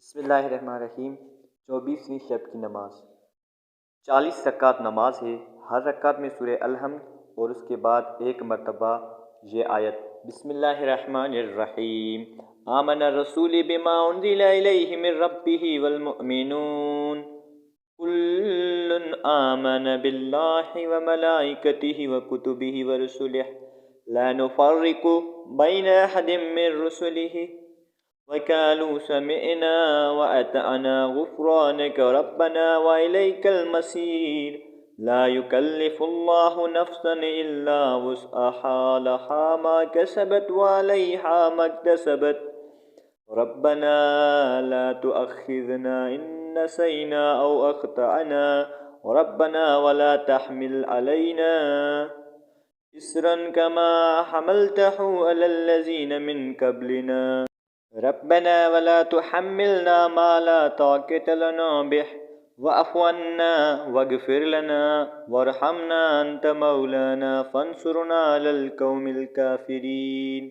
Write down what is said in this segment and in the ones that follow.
بسم اللہ الرحمن الرحیم 24ویں شب کی نماز 40 رکعت نماز ہے۔ ہر رکعت میں سورہ الحمد اور اس کے بعد ایک مرتبہ یہ آیت بسم اللہ الرحمن الرحیم آمن الرسول بما انزل الیہ من ربہ والمؤمنون کل آمن باللہ وملائکتہ وکتبہ ورسلہ لا نفرق بین احد من رسلہ وَقَالُوا سَمِعْنَا وَأَطَعْنَا غُفْرَانَكَ رَبَّنَا وَإِلَيْكَ الْمَصِيرُ لَا يُكَلِّفُ اللَّهُ نَفْسًا إِلَّا وُسْعَهَا لَهَا مَا كَسَبَتْ وَعَلَيْهَا مَا اكْتَسَبَتْ رَبَّنَا لَا تُؤَاخِذْنَا إِن نَّسِينَا أَوْ أَخْطَأْنَا رَبَّنَا وَلَا تَحْمِلْ عَلَيْنَا إِصْرًا كَمَا حَمَلْتَهُ عَلَى الَّذِينَ مِن قَبْلِنَا ربنا ولا تحملنا ما لا طاقة لنا به واعف عنا واغفر لنا وارحمنا أنت مولانا فانصرنا على القوم الكافرين۔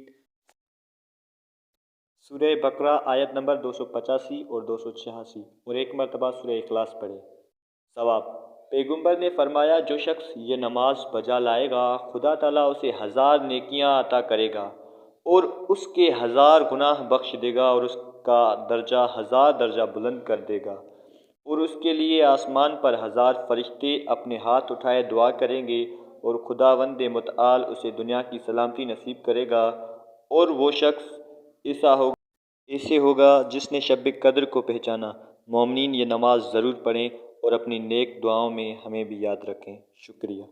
سورہ بقرہ آیت نمبر 285 اور 286 اور ایک مرتبہ سورہ اخلاص پڑھے۔ ثواب: پیغمبر نے فرمایا جو شخص یہ نماز بجا لائے گا خدا تعالیٰ اسے 1000 نیکیاں عطا کرے گا اور اس کے 1000 گناہ بخش دے گا اور اس کا درجہ 1000 درجہ بلند کر دے گا، اور اس کے لیے آسمان پر 1000 فرشتے اپنے ہاتھ اٹھائے دعا کریں گے اور خداوند متعال اسے دنیا کی سلامتی نصیب کرے گا، اور وہ شخص ایسے ہوگا جس نے شب قدر کو پہچانا۔ مومنین یہ نماز ضرور پڑھیں اور اپنی نیک دعاؤں میں ہمیں بھی یاد رکھیں۔ شکریہ۔